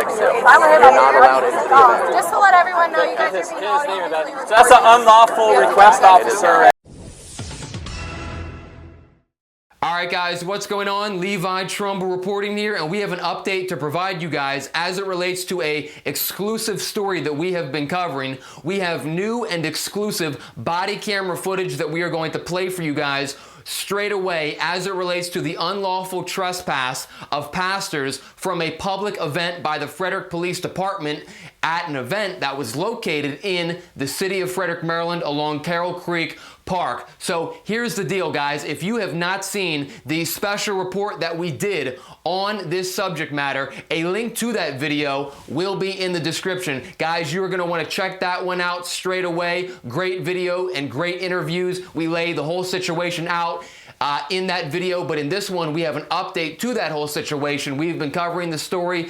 462. You're not allowed into the event. Just to let everyone know, you guys are being audio. That's an unlawful request, officer. Alright guys, what's going on? Levi Trumbull reporting here, and we have an update to provide you guys as it relates to a exclusive story that we have been covering. We have new and exclusive body camera footage that we are going to play for you guys straight away as it relates to the unlawful trespass of pastors from a public event by the Frederick Police Department at an event that was located in the city of Frederick, Maryland along Carroll Creek Park. So here's the deal, guys. If you have not seen the special report that we did on this subject matter, a link to that video will be in the description. Guys, you're going to want to check that one out straight away. Great video and great interviews. We lay the whole situation out in that video, but in this one we have an update to that whole situation. We've been covering the story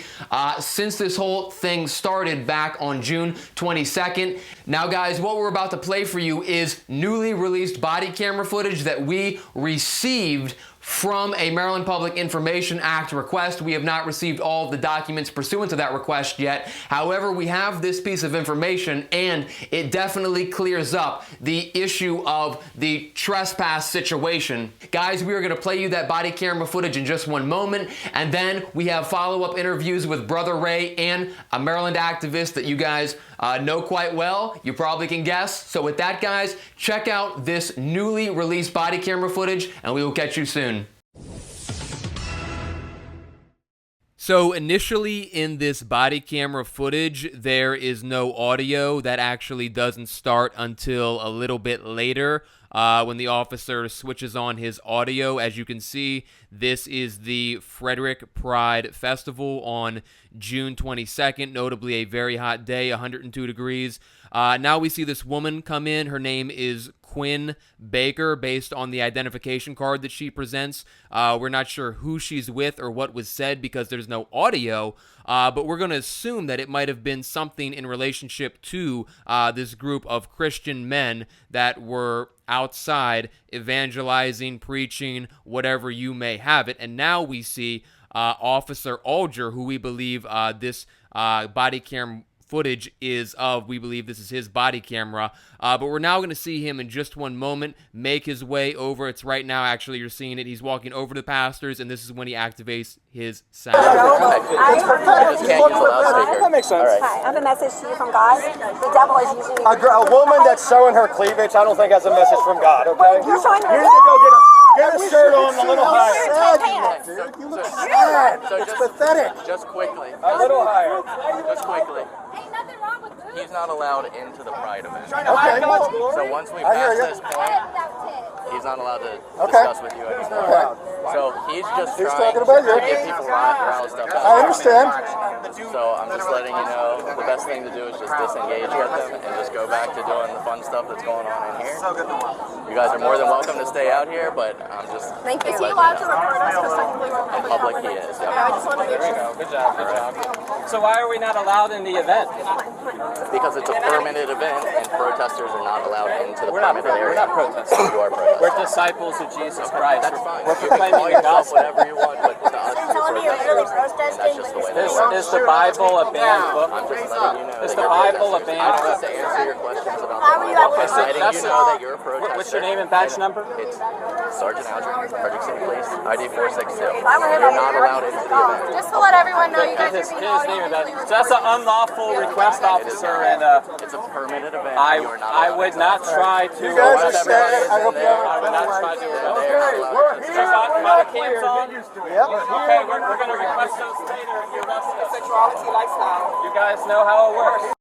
since this whole thing started back on June 22nd. Now guys, what we're about to play for you is newly released body camera footage that we received from a Maryland Public Information Act request. We have not received all of the documents pursuant to that request yet. However, we have this piece of information and it definitely clears up the issue of the trespass situation. Guys, we are going to play you that body camera footage in just one moment, and then we have follow-up interviews with Brother Ray and a Maryland activist that you guys know quite well. You probably can guess. So with that, guys, check out this newly released body camera footage and we will catch you soon. So initially in this body camera footage, there is no audio. That actually doesn't start until a little bit later when the officer switches on his audio. As you can see, this is the Frederick Pride Festival on June 22nd, notably a very hot day, 102 degrees. Now we see this woman come in. Her name is Quinn Baker, based on the identification card that she presents. We're not sure who she's with or what was said because there's no audio, but we're going to assume that it might have been something in relationship to this group of Christian men that were outside evangelizing, preaching, whatever you may have it. And now we see Officer Alger, who we believe this body cam footage is of. We believe this is his body camera, but we're now going to see him in just one moment make his way over. It's right now, actually, you're seeing it. He's walking over to the pastors, and this is when he activates his sound. That makes sense. Hi, I have a message to you from God. The devil is using you. A woman that's showing her cleavage, I don't think has a message from God, okay? You're showing her. You need to go get a shirt on a little higher. Dude, you look sad. It's pathetic. Just quickly. A little higher. Just quickly. Ain't nothing wrong with this. He's not allowed into the Pride event. Okay. So once we pass this point, he's not allowed to discuss with you anymore. Okay. So he's just He's trying talking about to you. get people roused up. I understand. So I'm just letting you know the best thing to do is just disengage with him and just go back to doing the fun stuff that's going on in here. You guys are more than welcome to stay out here, but I'm just... Thank you. Is he allowed to record us? Because technically we're In public, he is. I just want to make sure. Good job, good job. So why are we not allowed in the event? Because it's a permitted event and protesters are not allowed into the permitted area. We're not protesting. You are protesting. We're disciples of Jesus Christ. That's fine. We're You can call proclaiming the yourself gospel. whatever you want, but to us, you're telling me you're really protesters, and that's just the way Is, that it is the Bible a banned book? I'm just letting you know Is that the you're Bible a protesters. banned I don't book? have to answer your questions about How the are you Bible. at I'm work? letting That's you know that you're a protester. What's your name and badge number? It's Sergeant Alger, Frederick City Police, ID 462. If I were him, You're not allowed into the event. Just to let everyone know, you guys are His being name and badge. audio. So that's an unlawful request, officer, and It's a permitted event. I You are not I allowed would into not it. try to. So once everybody is in there, I would not try to. we're You got body cams on? Okay, we're going to request those later if you're arrested. Sexuality lifestyle. You guys know how it works.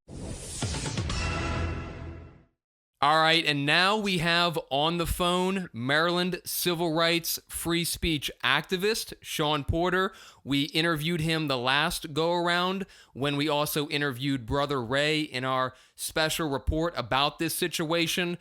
All right, and now we have on the phone Maryland civil rights free speech activist Sean Porter. We interviewed him the last go-around when we also interviewed Brother Ray in our special report about this situation.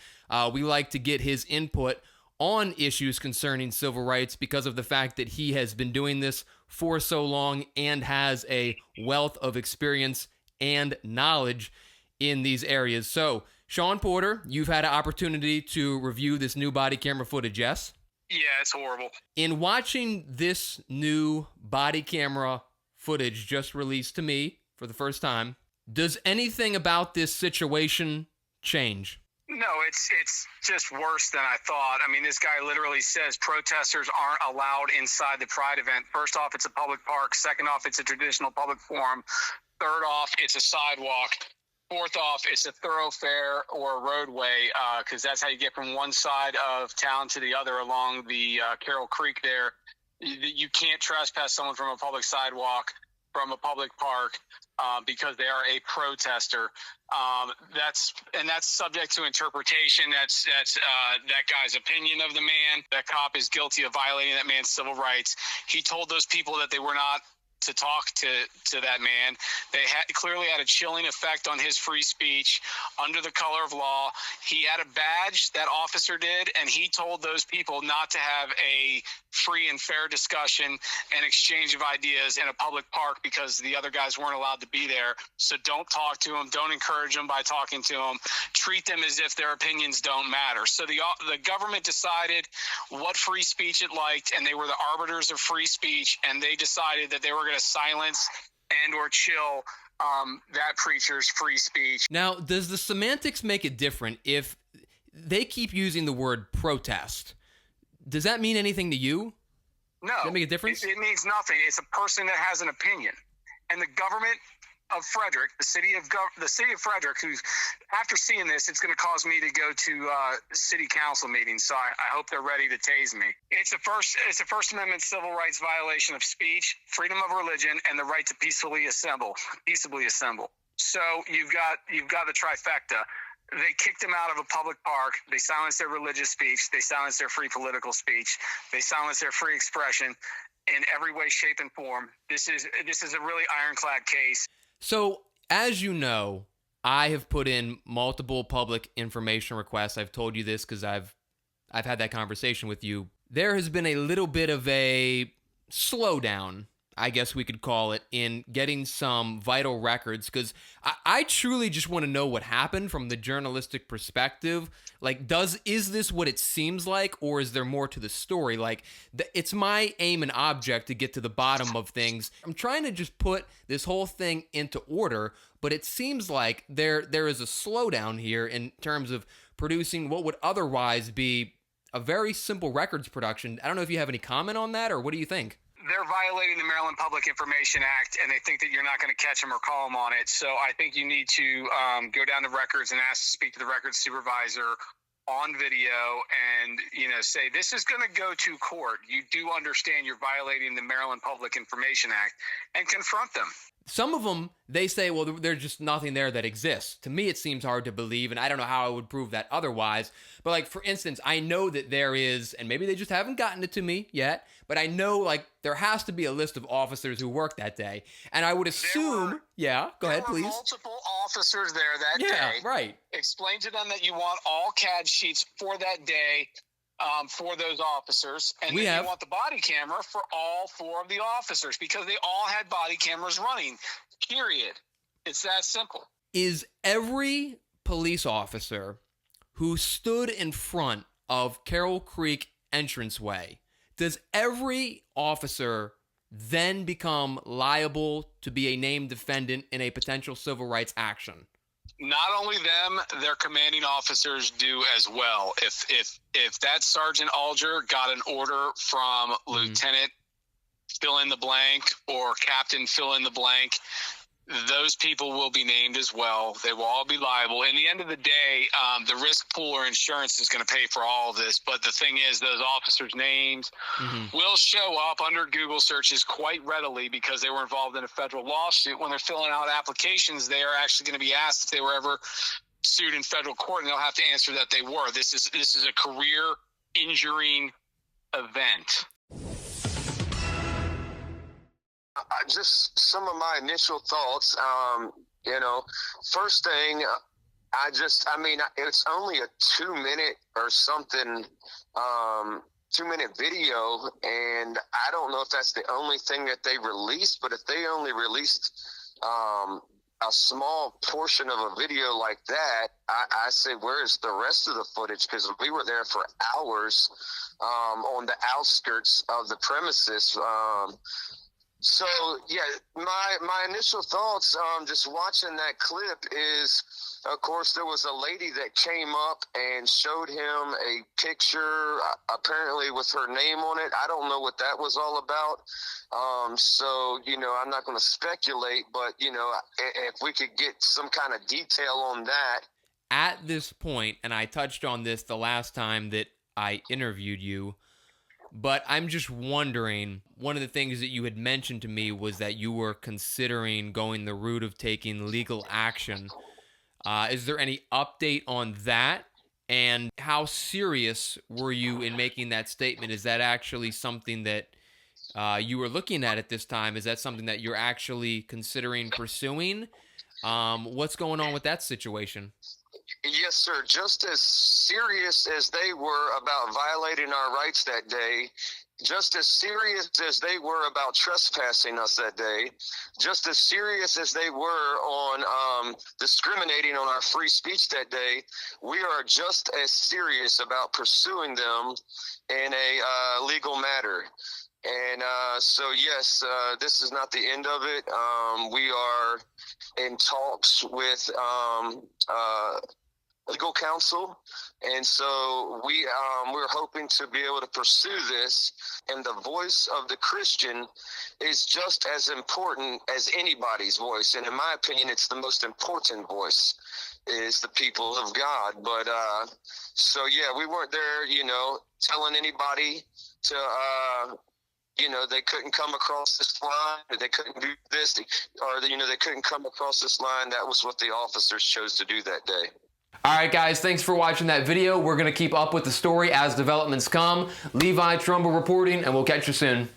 We like to get his input on issues concerning civil rights because of the fact that he has been doing this for so long and has a wealth of experience and knowledge in these areas. So, Sean Porter, you've had an opportunity to review this new body camera footage, yes? Yeah, it's horrible. In watching this new body camera footage just released to me for the first time. Does anything about this situation change? No, it's just worse than I thought. I mean, this guy literally says protesters aren't allowed inside the Pride event. First off, it's a public park. Second off, it's a traditional public forum. Third off, it's a sidewalk. Fourth off, it's a thoroughfare or a roadway, because that's how you get from one side of town to the other along the Carroll Creek there. You can't trespass someone from a public sidewalk, from a public park, because they are a protester. That's subject to interpretation. That's that guy's opinion of the man. That cop is guilty of violating that man's civil rights. He told those people that they were not to talk to that man. They clearly had a chilling effect on his free speech under the color of law. He had a badge, that officer did, and he told those people not to have a free and fair discussion and exchange of ideas in a public park because the other guys weren't allowed to be there. So don't talk to them. Don't encourage them by talking to them. Treat them as if their opinions don't matter. So the government decided what free speech it liked, and they were the arbiters of free speech, and they decided that they were going to silence and or chill that preacher's free speech. Now, does the semantics make it different if they keep using the word protest? Does that mean anything to you? No. Does that make a difference? It means nothing. It's a person that has an opinion. And the government of Frederick, the city of Frederick, who's, after seeing this, it's going to cause me to go to city council meetings. So I hope they're ready to tase me. It's a First Amendment civil rights violation of speech, freedom of religion, and the right to peaceably assemble. So you've got the trifecta. They kicked him out of a public park. They silenced their religious speech. They silenced their free political speech. They silenced their free expression in every way, shape, and form. This is a really ironclad case. So, as you know, I have put in multiple public information requests. I've told you this because I've had that conversation with you. There has been a little bit of a slowdown, I guess we could call it, in getting some vital records, because I truly just want to know what happened from the journalistic perspective. Like, is this what it seems like, or is there more to the story? Like, it's my aim and object to get to the bottom of things. I'm trying to just put this whole thing into order, but it seems like there is a slowdown here in terms of producing what would otherwise be a very simple records production. I don't know if you have any comment on that, or what do you think? They're violating the Maryland Public Information Act, and they think that you're not going to catch them or call them on it. So I think you need to go down to records and ask to speak to the records supervisor on video and, say, this is going to go to court. You do understand you're violating the Maryland Public Information Act, and confront them. Some of them, they say, well, there's just nothing there that exists. To me, it seems hard to believe, and I don't know how I would prove that otherwise. But, like, for instance, I know that there is, and maybe they just haven't gotten it to me yet, but I know, like, there has to be a list of officers who worked that day. And I would assume, yeah, go ahead, please. There were multiple officers there that day. Yeah, right. Explain to them that you want all CAD sheets for that day for those officers. And you want the body camera for all four of the officers because they all had body cameras running, period. It's that simple. Is every police officer who stood in front of Carroll Creek entranceway, does every officer then become liable to be a named defendant in a potential civil rights action? Not only them, their commanding officers do as well. If that Sergeant Alger got an order from Lieutenant fill in the blank or Captain fill in the blank, those people will be named as well. They will all be liable. In the end of the day, the risk pool or insurance is going to pay for all of this. But the thing is, those officers' names will show up under Google searches quite readily because they were involved in a federal lawsuit. When they're filling out applications, they are actually going to be asked if they were ever sued in federal court, and they'll have to answer that they were. This is a career injuring event. Just some of my initial thoughts. First thing, it's only a 2-minute or something, 2-minute video, and I don't know if that's the only thing that they released, but if they only released a small portion of a video like that, I say, where's the rest of the footage? Because we were there for hours on the outskirts of the premises. So yeah, my initial thoughts, just watching that clip is, of course, there was a lady that came up and showed him a picture, apparently with her name on it. I don't know what that was all about. So I'm not going to speculate, but if we could get some kind of detail on that. At this point, and I touched on this the last time that I interviewed you, but I'm just wondering, one of the things that you had mentioned to me was that you were considering going the route of taking legal action. Is there any update on that? And how serious were you in making that statement? Is that actually something that you were looking at this time? Is that something that you're actually considering pursuing? What's going on with that situation? Yes, sir. Just as serious as they were about violating our rights that day, just as serious as they were about trespassing us that day, just as serious as they were on discriminating on our free speech that day, we are just as serious about pursuing them in a legal matter. And so, yes, this is not the end of it. We are in talks with legal counsel, and so we're hoping to be able to pursue this. And the voice of the Christian is just as important as anybody's voice, and in my opinion, it's the most important voice, is the people of God. But so yeah, we weren't there, telling anybody to they couldn't come across this line, or they couldn't do this, or they couldn't come across this line. That was what the officers chose to do that day. All right, guys, thanks for watching that video. We're going to keep up with the story as developments come. Levi Trumbull reporting, and we'll catch you soon.